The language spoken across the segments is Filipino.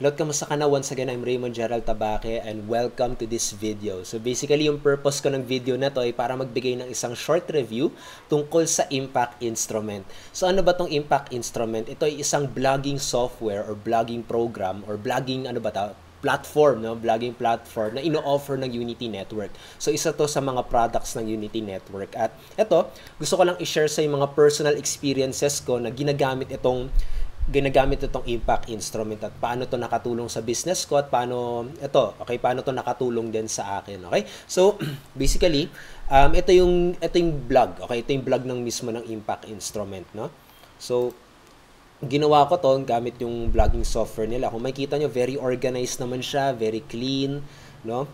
Hello, kamusta ka na? Once again, I'm Raymond Gerald Tabaque and welcome to this video. So basically, yung purpose ko ng video na to ay para magbigay ng isang short review tungkol sa Impact Instrument. So ano ba tong Impact Instrument? Ito ay isang blogging software or blogging program or blogging platform, no? Blogging platform na ino-offer ng Unity Network. So isa to sa mga products ng Unity Network. At ito, gusto ko lang i-share sa yung mga personal experiences ko na ginagamit itong Impact Instrument at paano to nakatulong sa business ko at paano to nakatulong din sa akin, okay? So basically, ito yung blog, okay? Ito yung blog ng mismo ng Impact Instrument, no? So ginawa ko to gamit yung blogging software nila. Kung makikita nyo, very organized naman siya, very clean, no?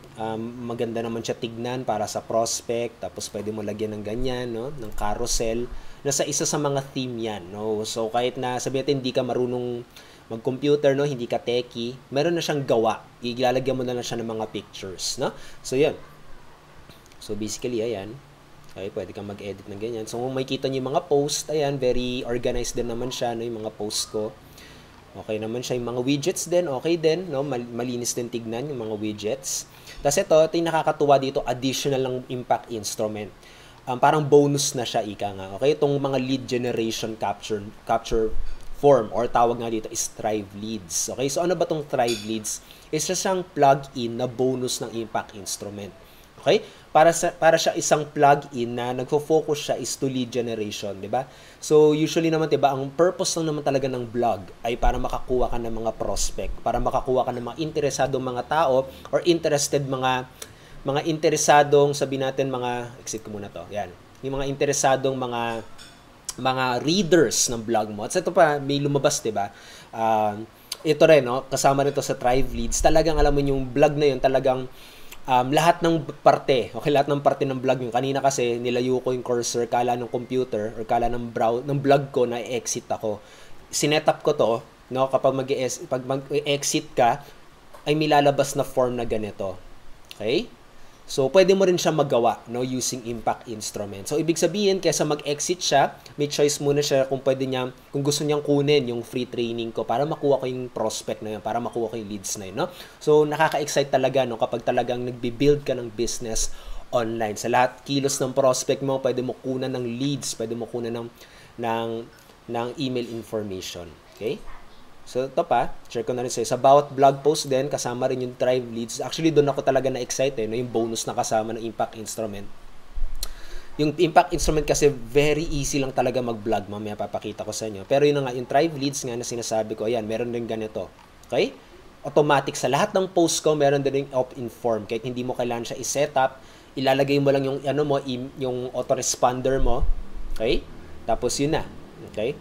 Maganda naman siya tignan para sa prospect, tapos pwede mo lagyan ng ganyan, no? Ng carousel. Nasa isa sa mga theme yan, no? So kahit na sabihin natin hindi ka marunong mag-computer, no? Hindi ka techie, meron na siyang gawa. Ilalagyan mo na lang siya ng mga pictures, no? So yan. So basically, ayan. Okay, pwede kang mag-edit ng ganyan. So kung makikita niyo yung mga post, ayan, very organized din naman siya, no? Yung mga post ko. Okay naman siya. Yung mga widgets din, okay din, no? Malinis din tignan yung mga widgets. Tapos ito yung nakakatuwa dito, additional ng Impact Instrument. Parang bonus na siya, ika nga. Okay, itong mga lead generation capture form or tawag nga dito is Thrive Leads. Okay, so ano ba itong Thrive Leads? Isa siyang plug-in na bonus ng Impact Instrument. Okay? Para siya isang plug-in na nagfo-focus siya is to lead generation, di ba? So usually naman, di ba, ang purpose lang naman talaga ng blog ay para makakuha ka ng mga prospect, para makakuha ka ng mga interesadong mga tao or mga interesadong, sabi natin exit ko muna to, yan. Yung mga interesadong mga readers ng blog mo. At ito pa, may lumabas, di ba? Ito rin, no? Kasama nito sa Thrive Leads. Talagang, alam mo, yung blog na yun, talagang lahat ng parte, okay, lahat ng parte ng blog yun. Kanina kasi, nilayo ko yung cursor, kala ng computer, or kala ng blog ko na exit ako. Sinetup ko to, no? Kapag mag-exit ka, ay may lalabas na form na ganito. Okay? So, pwede mo rin siya magawa, no, using Impact Instrument. So, ibig sabihin, kaysa mag-exit siya, may choice muna siya kung gusto niyang kunin yung free training ko para makuha ko yung prospect na yun, para makuha ko yung leads na yun, no? So, nakaka-excite talaga, no, kapag talagang nagbi-build ka ng business online. Sa lahat kilos ng prospect mo, pwede mo kunan ng leads, pwede mo kunan ng email information. Okay? So, ito pa, share ko na rin sa'yo. Sa bawat blog post din, kasama rin yung Thrive Leads. Actually, doon ako talaga na-excite, no? Yung bonus na kasama ng Impact Instrument. Yung Impact Instrument kasi, very easy lang talaga mag-blog. Mamaya papakita ko sa inyo. Pero yun na nga, yung Thrive Leads nga na sinasabi ko, ayan, meron din ganito. Okay? Automatic. Sa lahat ng post ko, meron din yung opt-in form. Kahit hindi mo kailangan siya i-set up, ilalagay mo lang yung, yung autoresponder mo. Okay? Tapos yun na. Okay?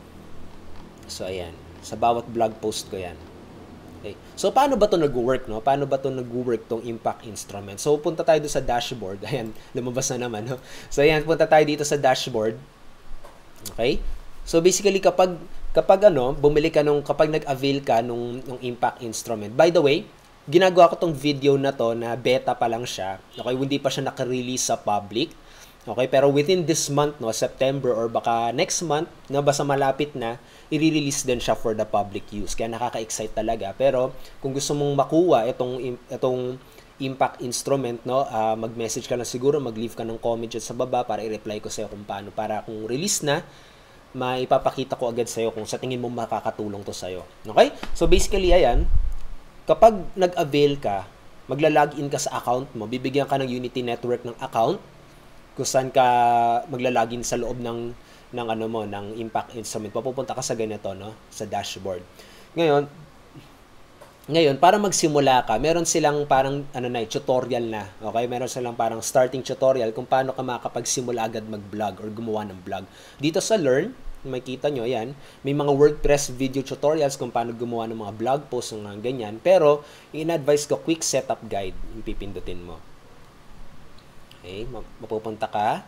So, ayan. Sa bawat blog post ko yan. Okay. So, paano ba ito nag-work, no? Paano ba ito nag-work tong Impact Instrument? So, punta tayo doon sa dashboard. Ayan, lumabas na naman, no? So, ayan, punta tayo dito sa dashboard. Okay? So, basically, kapag bumili ka kapag nag-avail ka nung Impact Instrument. By the way, ginagawa ko tong video na to na beta pa lang siya. Okay? Hindi pa siya naka-release sa public. Okay, pero within this month, no, September or baka next month, no, basta malapit na, i-release din siya for the public use. Kaya nakaka-excite talaga. Pero kung gusto mong makuha itong Impact Instrument, no, mag-message ka na siguro, mag-leave ka ng comment dyan sa baba para i-reply ko sa'yo kung paano. Para kung release na, maipapakita ko agad sa'yo kung sa tingin mo makakatulong to sa'yo. Okay? So basically, ayan, kapag nag-avail ka, magla-login ka sa account mo, bibigyan ka ng Unity Network ng account, kung saan ka maglalagin sa loob ng Impact Instrument. Papupunta ka sa ganito, no? Sa dashboard. Ngayon, para magsimula ka, meron silang parang tutorial na. Okay? Meron silang parang starting tutorial kung paano ka makakapagsimula agad mag-vlog or gumawa ng vlog. Dito sa Learn, makikita nyo, yan, may mga WordPress video tutorials kung paano gumawa ng mga blog posts ng mga ganyan. Pero, in-advise ko, quick setup guide, yung pipindutin mo. Okay, mapupunta ka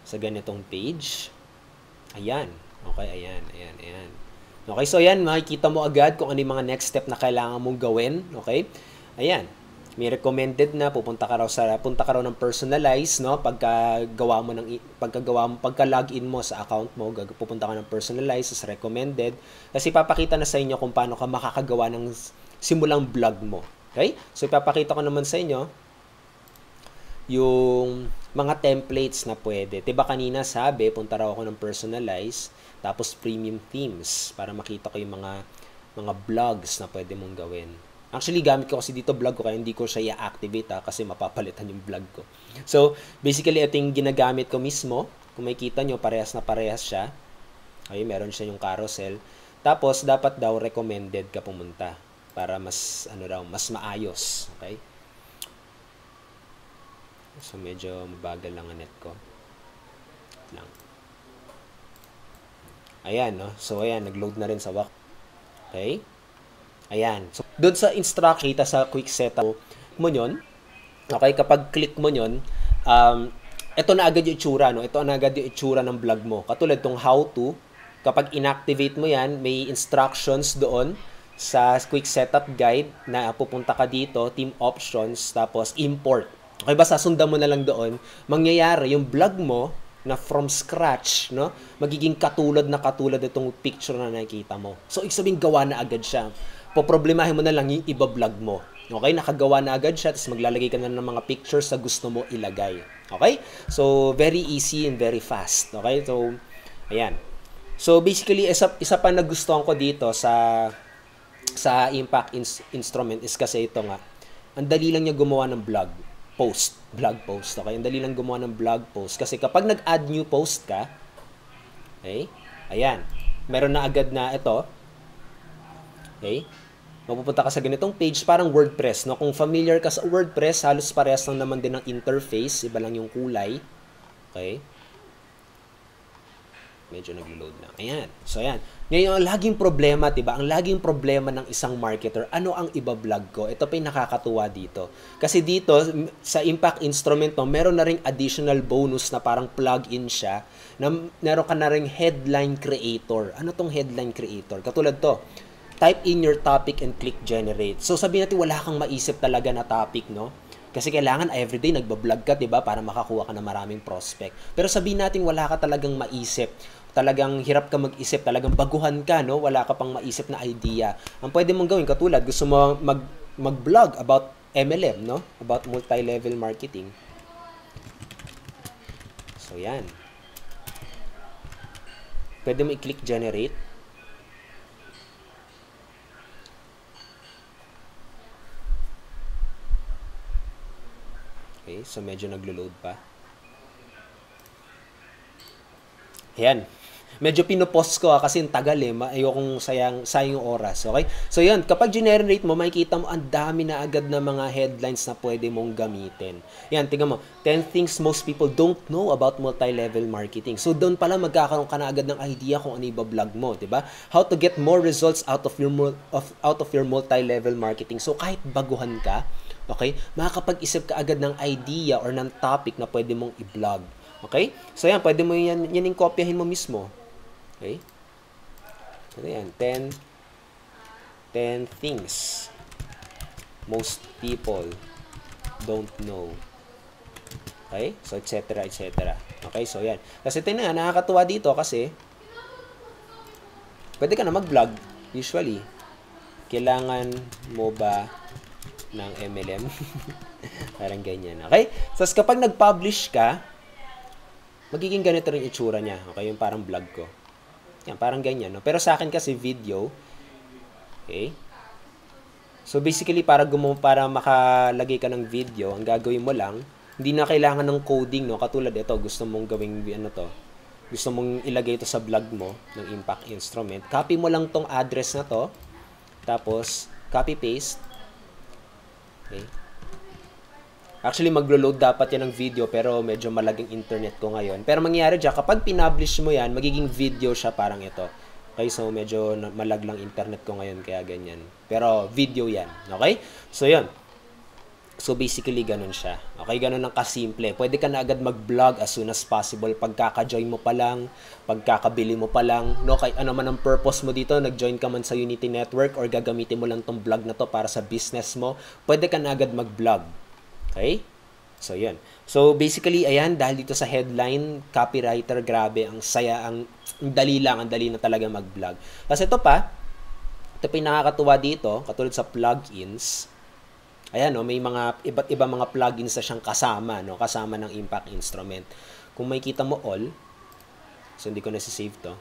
sa ganitong page. Ayan. Okay, ayan. Okay, so ayan, makikita mo agad kung ano yung mga next step na kailangan mong gawin. Okay? Ayan. may recommended na, punta ka raw ng personalized, no? Pagka login mo sa account mo, pupunta ka ng personalized sa recommended, kasi papakita na sa inyo kung paano ka makakagawa ng simulang vlog mo. Okay? So ipapakita ko naman sa inyo yung mga templates na pwede. Diba kanina sabi, punta raw ako ng personalized, tapos premium themes para makita ko yung mga vlogs na pwede mong gawin. Actually, gamit ko kasi dito vlog ko kaya hindi ko siya i-activate kasi mapapalitan yung vlog ko. So, basically, ito yung ginagamit ko mismo. Kung makikita nyo, parehas na parehas siya. Okay, meron siya yung carousel. Tapos, dapat daw recommended ka pumunta para mas, mas maayos. Okay? So, medyo mabagal lang ang net ko. Lang. Ayan, no? So, ayan, nag-load na rin sa WAC. Okay? Ayan. So, doon sa instruction, kita sa quick setup mo yun. Okay, kapag click mo yun, ito na agad yung itsura, no? Ito na agad yung itsura ng vlog mo. Katulad tong how to, kapag inactivate mo yan, may instructions doon sa quick setup guide na pupunta ka dito, team options, tapos import. Okay, basta sundan mo na lang doon. Mangyayari, yung vlog mo, na from scratch, no? Magiging katulad itong picture na nakikita mo. So, ibig sabihin, gawa na agad siya. Poproblemahin mo na lang yung iba vlog mo. Okay? Nakagawa na agad siya, tapos maglalagay ka na ng mga pictures sa gusto mo ilagay. Okay? So, very easy and very fast. Okay? So, ayan. So, basically, isa pa nagustuhan ko dito sa Impact Instrument is kasi ito nga, ang dali lang niya gumawa ng vlog post. Okay? Ang dali lang gumawa ng vlog post. Kasi kapag nag-add new post ka, okay? Ayan. Meron na agad na ito. Okay? Mapupunta ka sa ganitong page, parang WordPress. No? Kung familiar ka sa WordPress, halos parehas lang naman din ang interface. Iba lang yung kulay. Okay? Medyo nag-load na. Ayan. So, ayan. Ngayon, ang laging problema, diba? Ang laging problema ng isang marketer, ano ang iba-vlog ko? Ito pa yung nakakatuwa dito. Kasi dito, sa Impact Instrument, no, meron na ring additional bonus na parang plug-in siya, na meron ka na ring headline creator. Ano tong headline creator? Katulad to, type in your topic and click generate. So, sabihin natin, wala kang maisip talaga na topic, no? Kasi kailangan everyday nagbablog ka, 'di ba, para makakuha ka ng maraming prospect. Pero sabihin natin wala ka talagang maisip. Talagang hirap ka mag-isip, talagang baguhan ka, no? Wala ka pang maisip na idea. Ang pwede mong gawin katulad gusto mo mag-blog about MLM, no? About multi-level marketing. So, yan. Pwede mo i-click generate. Okay, so medyo naglo-load pa. Ayan. Medyo pinopost ko kasi yung tagal ayokong sayang yung oras. Okay? So yun, kapag generate mo, makikita mo ang dami na agad na mga headlines na pwede mong gamitin. Yan, tingnan mo. 10 things most people don't know about multi-level marketing. So doon pala magkakaroon ka na agad ng idea kung ano i-vlog mo, 'di ba? How to get more results out of your multi-level marketing. So kahit baguhan ka, okay, makakapag-isip ka agad ng idea or ng topic na pwede mong i-vlog. Okay? So yan, pwede mo yan yung kopyahin mo mismo. Okay? So yan, 10 things most people don't know. Okay? So, etc. Okay? So, yan. Kasi tingnan, nakakatuwa dito kasi pwede ka na mag-vlog. Usually, kailangan mo ba ng MLM? Parang ganyan. Okay? So, kapag nag-publish ka, magiging ganito rin itsura niya. Okay? Yung parang vlog ko. Yan, parang ganyan. No? Pero sa akin kasi video. Okay? So, basically, para makalagay ka ng video, ang gagawin mo lang, hindi na kailangan ng coding, no? Katulad ito, gusto mong gawing, gusto mong ilagay ito sa vlog mo, ng Impact Instrument. Copy mo lang tong address na to, tapos, copy-paste. Okay? Actually, maglo-load dapat yan ng video, pero medyo malaging internet ko ngayon. Pero mangyayari dyan, kapag pinablish mo yan, magiging video siya parang ito. Okay, so medyo malaglang internet ko ngayon, kaya ganyan. Pero video yan, okay? So, yun. So basically, ganun siya. Okay, ganun ang kasimple. Pwede ka na agad mag-vlog as soon as possible. Pagkaka-join mo pa lang, pagkakabili mo pa lang, no? Kahit ano man ang purpose mo dito, nag-join ka man sa Unity Network or gagamitin mo lang tong vlog na to para sa business mo, pwede ka na agad mag-vlog. Okay? So, yun. So, basically, ayan, dahil dito sa headline, copywriter, grabe, ang saya, ang dali lang, ang dali na talaga mag-vlog. Kasi ito pa yung nakakatuwa dito, katulad sa plugins, ayan, no, may mga iba't ibang mga plugins na siyang kasama, no, kasama ng Impact Instrument. Kung makikita mo all, so hindi ko na-save to.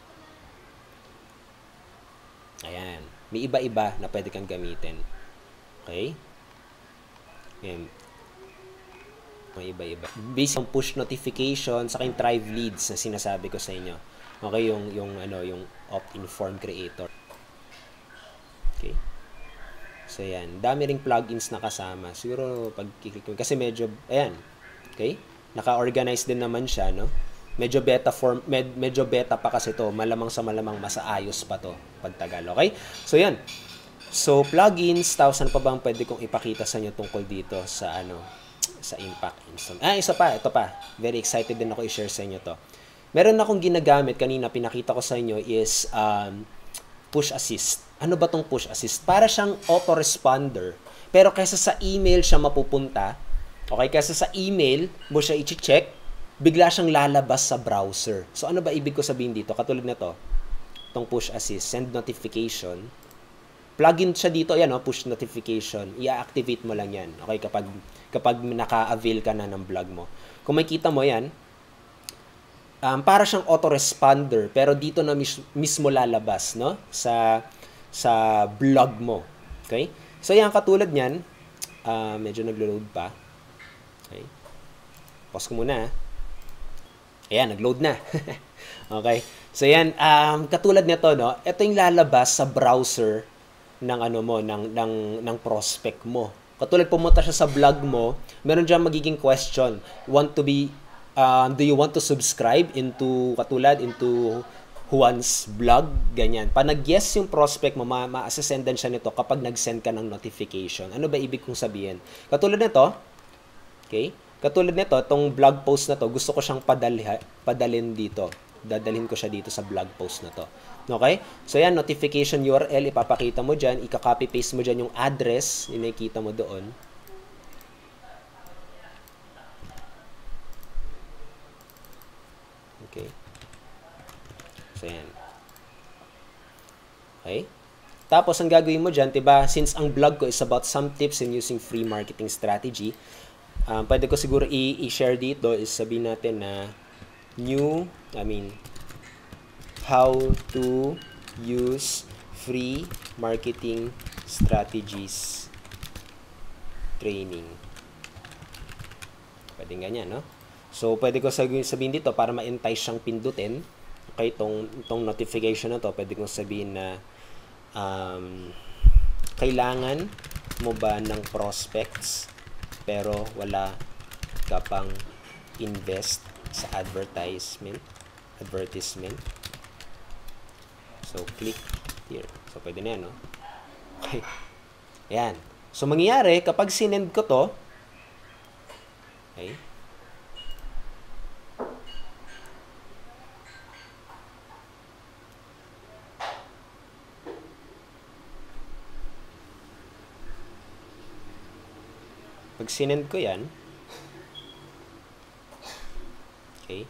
Ayan, may iba-iba na pwede kang gamitin. Okay? Ayan. May iba-iba. Based on push notification, sa aking Thrive Leads na sinasabi ko sa inyo. Okay, yung opt-inform creator. Okay? So, yan. Dami ring plugins na kasama. Siguro, pag kiklik mo, kasi medyo, ayan. Okay? Naka-organize din naman siya, no? Medyo beta pa kasi to. Malamang sa malamang masaayos pa to pagtagal. Okay? So, yan. So, plugins, saan pa bang pwede kong ipakita sa inyo tungkol dito sa, sa Impact Instrument. Ito pa. Very excited din ako i-share sa inyo to. Meron akong ginagamit, kanina pinakita ko sa inyo is, push assist. Ano ba tong push assist? Para siyang autoresponder. Pero kaysa sa email siya mapupunta, okay, kaysa sa email mo siya i-check, bigla siyang lalabas sa browser. So ano ba ibig ko sabihin dito? Katulad na to, tong push assist, send notification. Plugin siya dito, yan, push notification. I-activate mo lang yan. Okay, kapag naka-avail ka na ng vlog mo. Kung makita mo yan, para siyang autoresponder, pero dito na mismo lalabas, no? Sa blog mo. Okay? So, yan, katulad niyan, medyo naglo-load pa. Okay? Pause ko muna. Ayan, nag-load na. Okay? So, yan, katulad nito, no? Ito yung lalabas sa browser ng ng prospect mo. Katulad pumunta siya sa blog mo, meron diyan magiging question. Do you want to subscribe into Juan's blog? Ganyan. Pag nag-yes yung prospect mo, ma-sendan siya nito kapag nag-send ka ng notification. Ano ba ibig kong sabihin? Katulad nito, okay? Katulad nito, itong blog post na to, gusto ko siyang padalhin dito. Dadalhin ko siya dito sa blog post na to. Okay? So yan, notification URL, ipapakita mo dyan, ika-copy-paste mo dyan yung address, yung nakikita mo doon. Okay. So, yan. Okay? Tapos, ang gagawin mo dyan, diba, since ang blog ko is about some tips in using free marketing strategy, pwede ko siguro i-share dito is sabihin natin na how to use free marketing strategies training. Pwede ganyan, no? So, pwede ko sabihin dito para ma-entice siyang pindutin. Okay, itong notification na to, pwede kong sabihin na kailangan mo ba ng prospects pero wala ka pang invest sa advertisement. So, click here. So, pwede na yan, no? Okay. Ayan. So, mangyayari, kapag sinend ko to, okay, pag sinend ko yan, okay,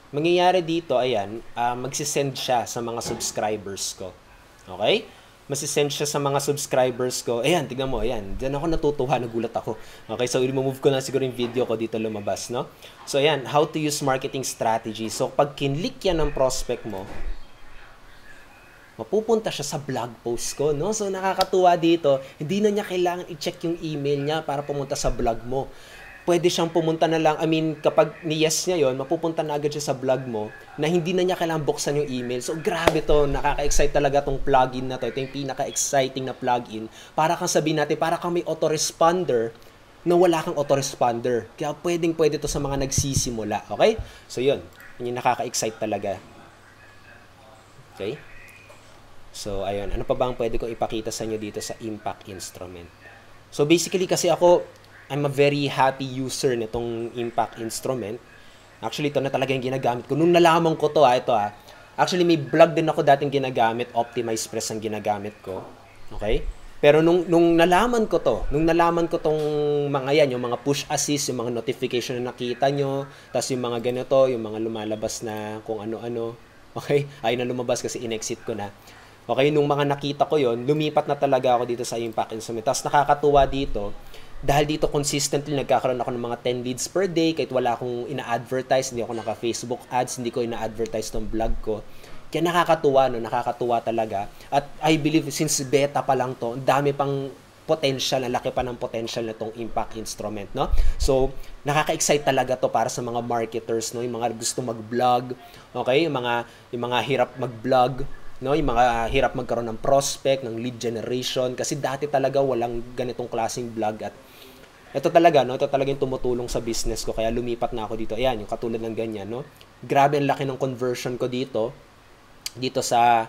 mangyayari dito, ayan, magsisend siya sa mga subscribers ko. Okay? Magsisend siya sa mga subscribers ko. Ayan, tignan mo, ayan. Diyan ako natutuwa, nagulat ako. Okay, so i-remove ko na siguro yung video ko dito lumabas, no? So, ayan, how to use marketing strategy. So, pag kinlik yan ng prospect mo, mapupunta siya sa blog post ko, no? So, nakakatuwa dito, hindi na niya kailangan i-check yung email niya para pumunta sa blog mo. Pwede siyang pumunta na lang, kapag ni-yes niya yon, mapupunta na agad siya sa blog mo na hindi na niya kailangan buksan yung email. So, grabe to, nakaka-excite talaga tong plugin na to. Ito yung pinaka-exciting na plugin. Para kang sabihin natin, para kang may autoresponder na wala kang autoresponder. Kaya pwede to sa mga nagsisimula, okay? So, yun. Yun yung nakaka-excite talaga. Okay? So, ayun. Ano pa ba ang pwede kong ipakita sa inyo dito sa Impact Instrument? So, basically kasi ako, I'm a very happy user nitong impact instrument. Actually, ito na talaga yung ginagamit ko. Nung nalaman ko to, ito Actually, may blog din ako dating ginagamit. Optimize Press ang ginagamit ko. Okay? Pero nung nalaman ko to, nung nalaman ko tong mga yan, yung mga push assist, yung mga notification na nakita nyo, tapos yung mga ganito, yung mga lumalabas na kung ano-ano. Okay? Ayun na lumabas kasi in-exit ko na. Okay? Nung mga nakita ko yon, lumipat na talaga ako dito sa impact instrument. Tapos nakakatuwa dito, dahil dito consistently nagkakaroon ako ng mga 10 leads per day kahit wala akong ina-advertise, hindi ako naka-Facebook ads, hindi ko ina-advertise tong vlog ko. Kaya nakakatuwa, no? Nakakatuwa talaga. At I believe since beta pa lang to, dami pang potential, ang laki pa ng potential na tong impact instrument, no? So, nakaka-excite talaga to para sa mga marketers, no? Yung mga gusto mag-vlog, okay? Yung mga hirap mag-vlog, no, yung mga hirap magkaroon ng prospect, ng lead generation kasi dati talaga walang ganitong klaseng vlog at ito talaga yung tumutulong sa business ko kaya lumipat na ako dito. Ayan, yung katulad ng ganyan, no. Grabe ang laki ng conversion ko dito sa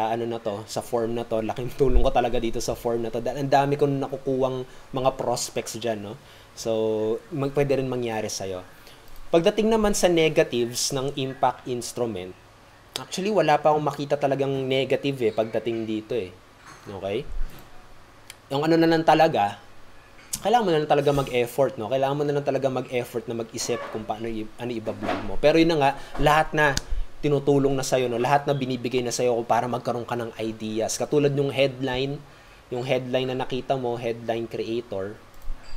ano na to, sa form na to. Laking tulong ko talaga dito sa form na to. Ang dami kong nakukuwang mga prospects diyan, no. So, pwede rin mangyari sa iyo. Pagdating naman sa negatives ng impact instrument, actually, wala pa akong makita talagang negative pagdating dito Okay? Yung ano na lang talaga, kailangan mo na lang talaga mag-effort, no? Kailangan mo na lang talaga mag-effort na mag-isip kung paano i-vlog mo. Pero yun na nga, lahat na tinutulong na sa'yo, no? Lahat na binibigay na sa'yo para magkaroon ka ng ideas. Katulad yung headline na nakita mo, headline creator,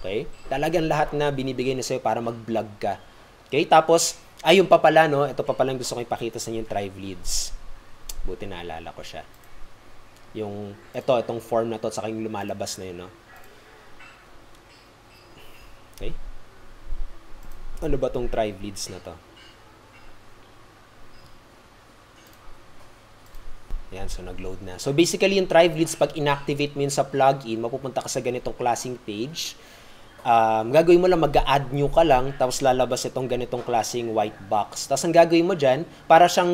okay? Talagang lahat na binibigay na sa'yo para mag-vlog ka. Okay? Tapos, yung pa pala, no? Ito pa pala yung gusto ko ipakita sa inyo yung Thrive Leads. Buti naalala ko siya. Itong form na to at saka yung lumalabas na yun, no? Okay? Ano ba tong Thrive Leads na to? Ayan, so nag-load na. So basically, yung Thrive Leads, pag inactivate mo yun sa plugin, mapupunta ka sa ganitong klaseng page. Gagawin mo lang, mag-add new ka lang, tapos lalabas itong ganitong klaseng white box. Tapos ang gagawin mo dyan, para siyang,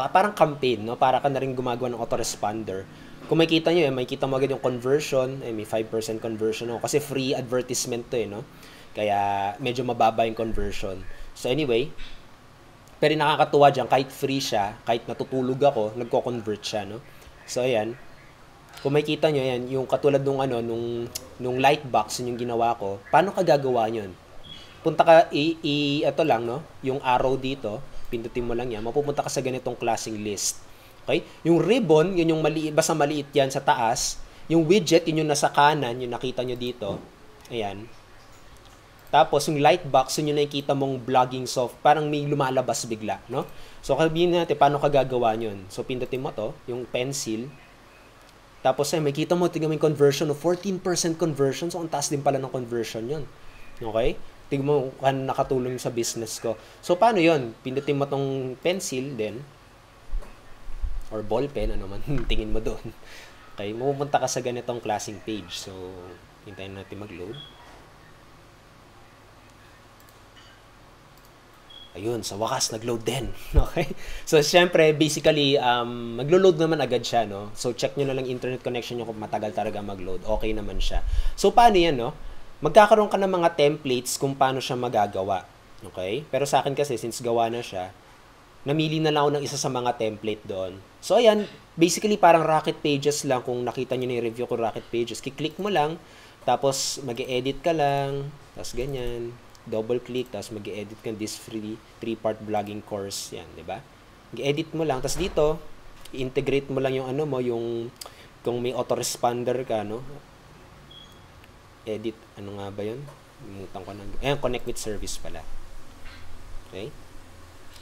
parang campaign, no? Para ka na rin gumagawa ng autoresponder. Kung makikita nyo, makikita mo agad yung conversion, may 5% conversion, no? Kasi free advertisement to, no? Kaya medyo mababa yung conversion. So anyway, pero nakakatuwa dyan, kahit free siya, kahit natutulog ako, nagko-convert siya, no? So ayan, kung makikita nyo yan, yung katulad nung light box, yung ginawa ko, paano ka gagawa yun? Punta ka, ito lang, no? Yung arrow dito, pindutin mo lang yan, mapupunta ka sa ganitong klaseng list. Okay? Yung ribbon, yun yung maliit, basta maliit yan sa taas. Yung widget, yun yung nasa kanan, yung nakita nyo dito. Ayan. Tapos, yung light box, yun yung nakikita mong vlogging parang may lumalabas bigla, no? So, sabihin natin, paano ka gagawa yun? So, pindutin mo to, yung pencil. Tapos may kita mo, tingnan mo yung conversion, 14% conversion. So, ang taas din pala ng conversion yun. Okay? Tingnan mo kung nakatulong sa business ko. So, paano yun? Pindutin mo tong pencil din. Or ball pen, ano man, tingin mo doon. Okay? Mapupunta ka sa ganitong klaseng page. So, hintayin natin mag-load. Ayun, sa wakas, nag-load din. Okay? So, syempre, basically, maglo-load naman agad siya, no? So, check nyo na lang internet connection nyo kung matagal talaga mag-load. Okay naman siya. So, paano yan, no? Magkakaroon ka ng mga templates kung paano siya magagawa. Okay? Pero sa akin kasi, since gawa na siya, namili na lang ako ng isa sa mga template doon. So, ayan, basically, parang Rocket Pages lang. Kung nakita nyo na yung review ko Rocket Pages, kiklik mo lang, tapos mag-edit ka lang, tapos ganyan. Double click, tapos mag-edit ka this free 3-part vlogging course. Yan, di ba? Mag-edit mo lang. Tapos dito, i-integrate mo lang yung ano mo, yung kung may autoresponder ka, no? Edit, ano nga ba yun? Limutan ko na. Ayan, connect with service pala. Okay?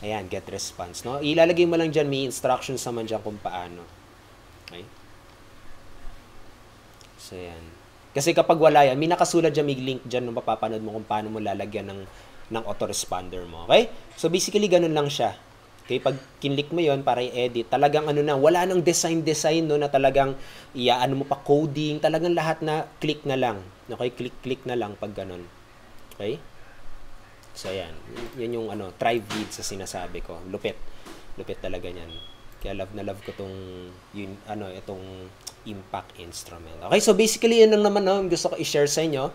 Ayan, get response, no? Ilalagay mo lang dyan, may instructions naman dyan kung paano. Okay? So, ayan. Kasi kapag wala yan, may nakasulat dyan, may link dyan nung mapapanood mo kung paano mo lalagyan ng autoresponder mo. Okay? So, basically, ganun lang siya. Okay? Pag kinlik mo yon para i-edit, talagang ano na, wala nang design, no, na talagang ano mo pa coding, talagang lahat na click na lang. Okay? Click na lang pag ganun. Okay? So, ayan. Yan yung Thrive Leads sa sinasabi ko. Lupit. Lupit talaga yan. Kaya love na love ko itong impact instrument. Okay, so basically yun lang naman no, gusto ko i-share sa inyo.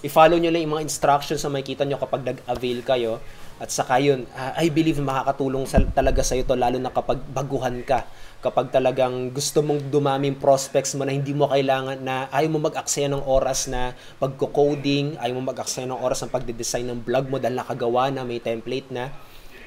I-follow nyo lang yung mga instructions na makikita nyo kapag nag-avail kayo. At saka yun, I believe makakatulong talaga sa'yo to, lalo na kapag baguhan ka. Kapag talagang gusto mong dumaming prospects mo na hindi mo kailangan na ayaw mo mag-aksaya ng oras na pagko-coding, ayaw mo mag-aksaya ng oras ng pagde-design ng blog mo dahil nakagawa na, may template na.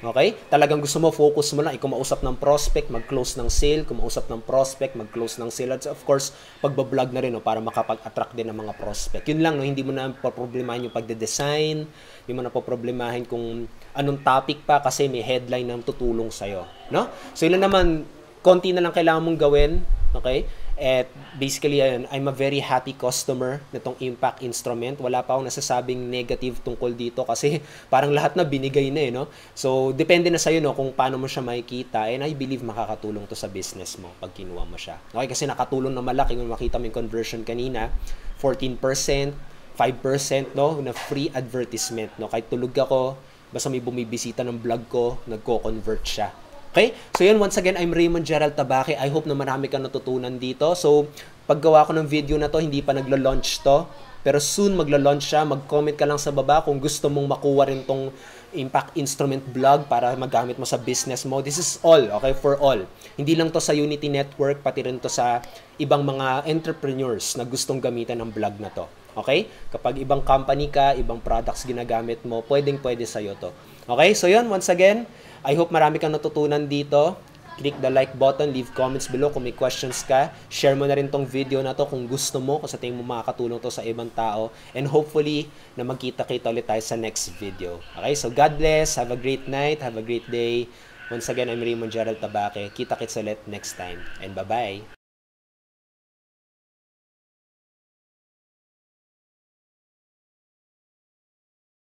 Okay? Talagang gusto mo, focus mo lang, kumausap ng prospect, mag-close ng sale, kumausap ng prospect, mag-close ng sale. At of course, pagbablog na rin no, para makapag-attract din ng mga prospect. Yun lang, no, hindi mo na poproblemahin yung pagde-design, hindi mo na poproblemahin kung anong topic pa kasi may headline na tutulong sa'yo. No? So yun lang naman, konti na lang kailangan mong gawin. Okay? At basically, I'm a very happy customer nitong impact instrument. Wala pa akong nasasabing negative tungkol dito kasi parang lahat na binigay na eh, no? So, depende na sa'yo, no, kung paano mo siya makikita. And I believe makakatulong to sa business mo pag kinuha mo siya. Okay, kasi nakatulong na malaki. Kung makita mo yung conversion kanina, 14%, 5%, no, na free advertisement, no? Kahit tulog ako, basta may bumibisita ng vlog ko, nagko-convert siya. Okay? So yun, once again, I'm Raymond Gerald Tabaque. I hope na marami kang natutunan dito. So, paggawa ko ng video na to, hindi pa naglo-launch to. Pero soon maglo-launch siya. Mag-comment ka lang sa baba kung gusto mong makuha rin tong impact instrument blog para magamit mo sa business mo. This is all, okay? For all. Hindi lang to sa Unity Network, pati rin to sa ibang mga entrepreneurs na gustong gamitan ng blog na to. Okay? Kapag ibang company ka, ibang products ginagamit mo, pwedeng-pwede sa'yo to. Okay? So yun, once again, I hope marami kang natutunan dito. Click the like button, leave comments below kung may questions ka. Share mo na rin tong video na to kung gusto mo, kung sa tingin mo makakatulong to sa ibang tao. And hopefully, na magkita-kita ulit tayo sa next video. Okay? So God bless, have a great night, have a great day. Once again, I'm Raymond Gerald Tabaque. Kita-kits ulit next time. And bye-bye!